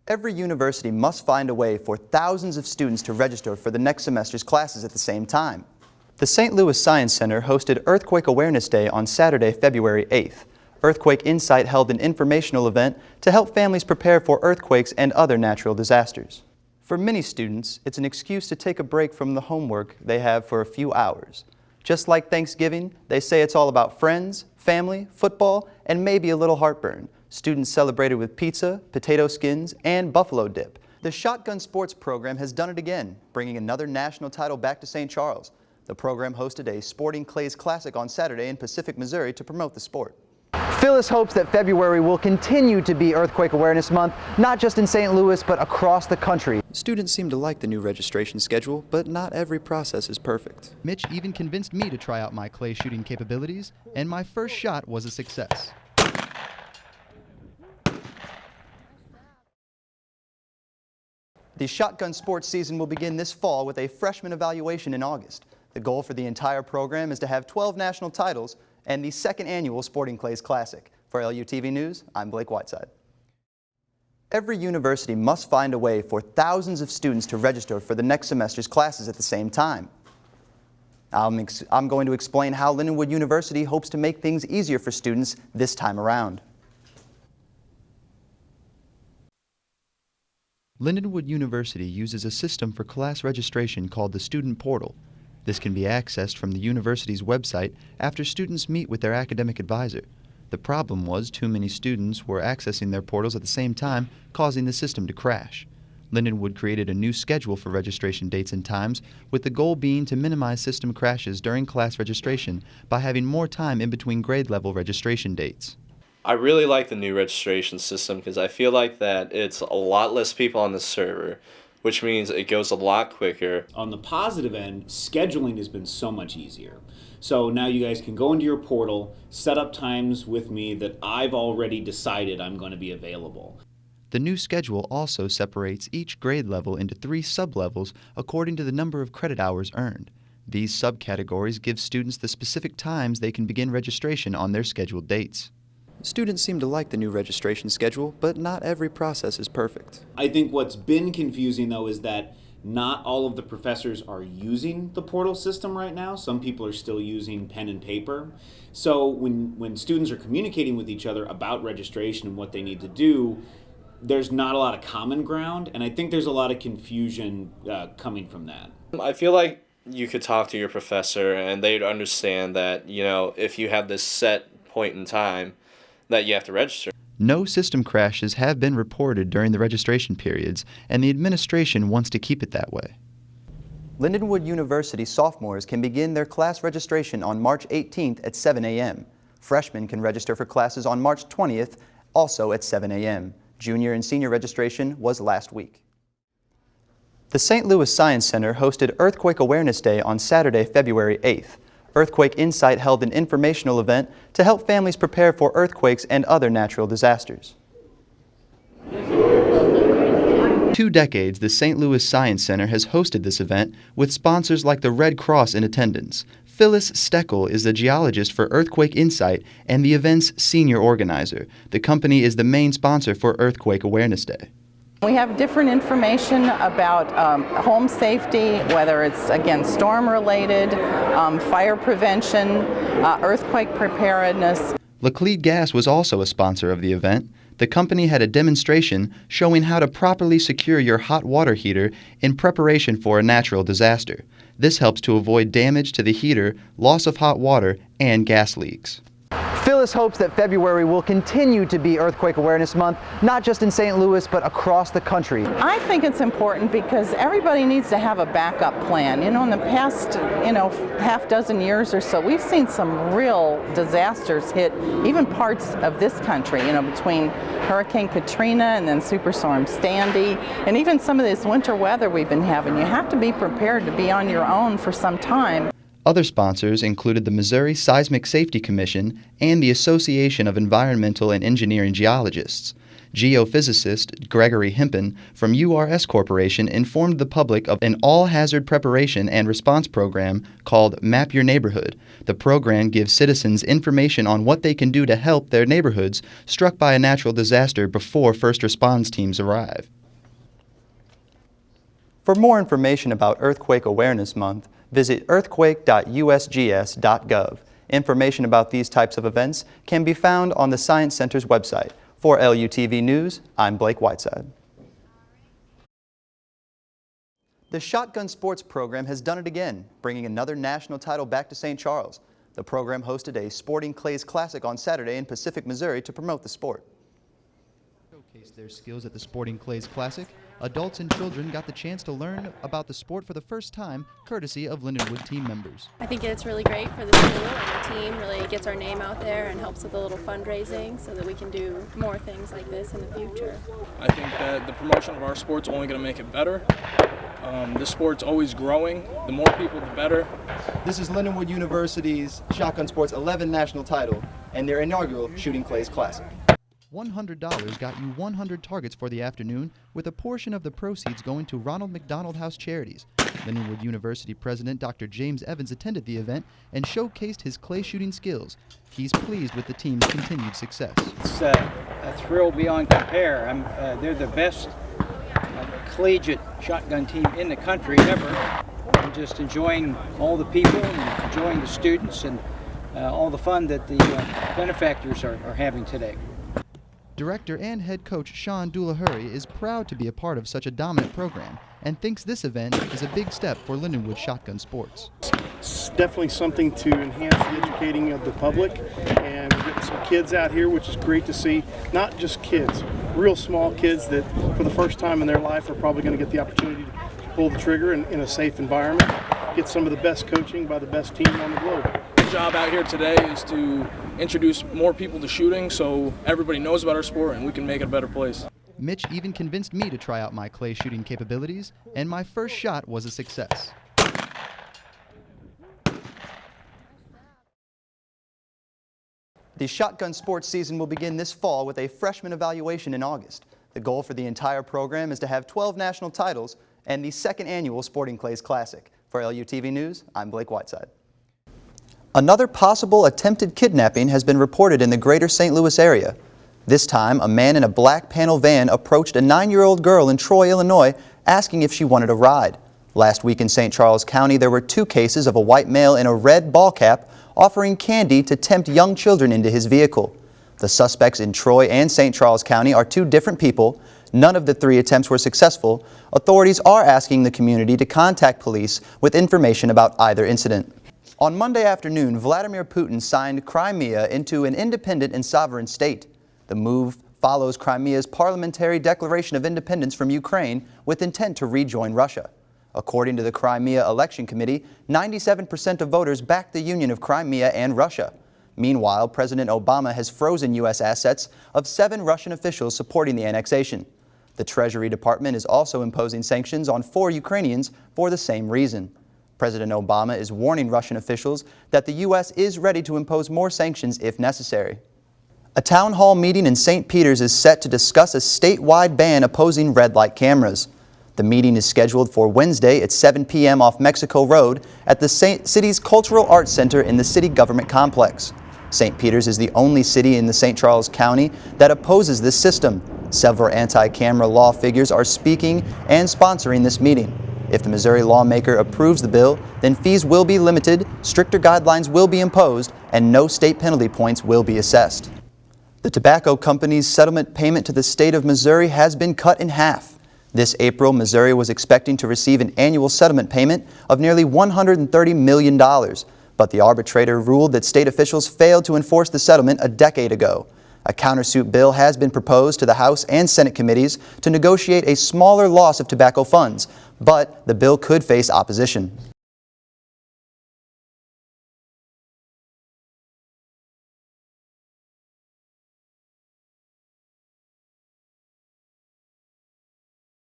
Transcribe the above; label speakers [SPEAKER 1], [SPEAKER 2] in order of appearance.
[SPEAKER 1] Every university must find a way for thousands of students to register for the next semester's classes at the same time. The St. Louis Science Center hosted Earthquake Awareness Day on Saturday, February 8th. Earthquake Insight held an informational event to help families prepare for earthquakes and other natural disasters. For many students, it's an excuse to take a break from the homework they have for a few hours. Just like Thanksgiving, they say it's all about friends, family, football, and maybe a little heartburn. Students celebrated with pizza, potato skins, and buffalo dip. The Shotgun Sports program has done it again, bringing another national title back to St. Charles. The program hosted a Sporting Clays Classic on Saturday in Pacific, Missouri to promote the sport. Phyllis hopes that February will continue to be Earthquake Awareness Month, not just in St. Louis, but across the country. Students seem to like the new registration schedule, but not every process is perfect. Mitch even convinced me to try out my clay shooting capabilities, and my first shot was a success. The Shotgun Sports season will begin this fall with a freshman evaluation in August. The goal for the entire program is to have 12 national titles and the second annual Sporting Clays Classic. For LUTV News, I'm Blake Whiteside. Every university must find a way for thousands of students to register for the next semester's classes at the same time. I'm going to explain how Lindenwood University hopes to make things easier for students this time around. Lindenwood University uses a system for class registration called the Student Portal. This can be accessed from the university's website after students meet with their academic advisor. The problem was too many students were accessing their portals at the same time, causing the system to crash. Lindenwood created a new schedule for registration dates and times, with the goal being to minimize system crashes during class registration by having more time in between grade level registration dates.
[SPEAKER 2] I really like the new registration system because I feel like that it's a lot less people on the server, which means it goes a lot quicker.
[SPEAKER 3] On the positive end, scheduling has been so much easier. So now you guys can go into your portal, set up times with me that I've already decided I'm going to be available.
[SPEAKER 1] The new schedule also separates each grade level into 3 sublevels according to the number of credit hours earned. These subcategories give students the specific times they can begin registration on their scheduled dates. Students seem to like the new registration schedule, but not every process is perfect.
[SPEAKER 3] I think what's been confusing, though, is that not all of the professors are using the portal system right now. Some people are still using pen and paper. So when students are communicating with each other about registration and what they need to do, there's not a lot of common ground, and I think there's a lot of confusion coming from that.
[SPEAKER 2] I feel like you could talk to your professor and they'd understand that, if you have this set point in time, that you have to register.
[SPEAKER 1] No system crashes have been reported during the registration periods, and the administration wants to keep it that way. Lindenwood University sophomores can begin their class registration on March 18th at 7 a.m. Freshmen can register for classes on March 20th, also at 7 a.m. Junior and senior registration was last week. The St. Louis Science Center hosted Earthquake Awareness Day on Saturday, February 8th. Earthquake Insight held an informational event to help families prepare for earthquakes and other natural disasters. 2 decades, the St. Louis Science Center has hosted this event with sponsors like the Red Cross in attendance. Phyllis Steckel is the geologist for Earthquake Insight and the event's senior organizer. The company is the main sponsor for Earthquake Awareness Day.
[SPEAKER 4] We have different information about home safety, whether it's, again, storm-related, fire prevention, earthquake preparedness.
[SPEAKER 1] Laclede Gas was also a sponsor of the event. The company had a demonstration showing how to properly secure your hot water heater in preparation for a natural disaster. This helps to avoid damage to the heater, loss of hot water, and gas leaks. Phyllis hopes that February will continue to be Earthquake Awareness Month, not just in St. Louis, but across the country.
[SPEAKER 4] I think it's important because everybody needs to have a backup plan. In the past, half dozen years or so, we've seen some real disasters hit even parts of this country, between Hurricane Katrina and then Superstorm Sandy, and even some of this winter weather we've been having. You have to be prepared to be on your own for some time.
[SPEAKER 1] Other sponsors included the Missouri Seismic Safety Commission and the Association of Environmental and Engineering Geologists. Geophysicist Gregory Hempen from URS Corporation informed the public of an all-hazard preparation and response program called Map Your Neighborhood. The program gives citizens information on what they can do to help their neighborhoods struck by a natural disaster before first response teams arrive. For more information about Earthquake Awareness Month, visit earthquake.usgs.gov. Information about these types of events can be found on the Science Center's website. For LUTV News, I'm Blake Whiteside. The Shotgun Sports program has done it again, bringing another national title back to St. Charles. The program hosted a Sporting Clays Classic on Saturday in Pacific, Missouri to promote the sport.
[SPEAKER 5] Showcase their skills at the Sporting Clays Classic. Adults and children got the chance to learn about the sport for the first time, courtesy of Lindenwood team members.
[SPEAKER 6] I think it's really great for the school and the team, really gets our name out there and helps with a little fundraising so that we can do more things like this in the future.
[SPEAKER 7] I think that the promotion of our sport's only going to make it better. The sport's always growing. The more people, the better.
[SPEAKER 1] This is Lindenwood University's Shotgun Sports 11 national title and their inaugural Shooting Clays Classic.
[SPEAKER 5] $100 got you 100 targets for the afternoon, with a portion of the proceeds going to Ronald McDonald House Charities. Lindenwood University President Dr. James Evans attended the event and showcased his clay shooting skills. He's pleased with the team's continued success.
[SPEAKER 8] It's a thrill beyond compare. They're the best collegiate shotgun team in the country ever. I'm just enjoying all the people and enjoying the students and all the fun that the benefactors are having today.
[SPEAKER 5] Director and head coach Sean Doolahurry is proud to be a part of such a dominant program and thinks this event is a big step for Lindenwood Shotgun Sports.
[SPEAKER 9] It's definitely something to enhance the educating of the public, and we're getting some kids out here, which is great to see. Not just kids, real small kids that for the first time in their life are probably going to get the opportunity to pull the trigger in a safe environment, get some of the best coaching by the best team on the globe.
[SPEAKER 7] Our job out here today is to introduce more people to shooting so everybody knows about our sport and we can make it a better place.
[SPEAKER 5] Mitch even convinced me to try out my clay shooting capabilities, and my first shot was a success.
[SPEAKER 1] The Shotgun Sports season will begin this fall with a freshman evaluation in August. The goal for the entire program is to have 12 national titles and the second annual Sporting Clays Classic. For LUTV News, I'm Blake Whiteside. Another possible attempted kidnapping has been reported in the greater St. Louis area. This time, a man in a black panel van approached a 9-year-old girl in Troy, Illinois, asking if she wanted a ride. Last week in St. Charles County, there were 2 cases of a white male in a red ball cap offering candy to tempt young children into his vehicle. The suspects in Troy and St. Charles County are 2 different people. None of the 3 attempts were successful. Authorities are asking the community to contact police with information about either incident. On Monday afternoon, Vladimir Putin signed Crimea into an independent and sovereign state. The move follows Crimea's parliamentary declaration of independence from Ukraine with intent to rejoin Russia. According to the Crimea Election Committee, 97% of voters backed the union of Crimea and Russia. Meanwhile, President Obama has frozen U.S. assets of 7 Russian officials supporting the annexation. The Treasury Department is also imposing sanctions on 4 Ukrainians for the same reason. President Obama is warning Russian officials that the U.S. is ready to impose more sanctions if necessary. A town hall meeting in St. Peters is set to discuss a statewide ban opposing red light cameras. The meeting is scheduled for Wednesday at 7 p.m. off Mexico Road at the city's Cultural Arts Center in the city government complex. St. Peters is the only city in the St. Charles County that opposes this system. Several anti-camera law figures are speaking and sponsoring this meeting. If the Missouri lawmaker approves the bill, then fees will be limited, stricter guidelines will be imposed, and no state penalty points will be assessed. The tobacco company's settlement payment to the state of Missouri has been cut in half. This April, Missouri was expecting to receive an annual settlement payment of nearly $130 million, but the arbitrator ruled that state officials failed to enforce the settlement a decade ago. A countersuit bill has been proposed to the House and Senate committees to negotiate a smaller loss of tobacco funds, but the bill could face opposition.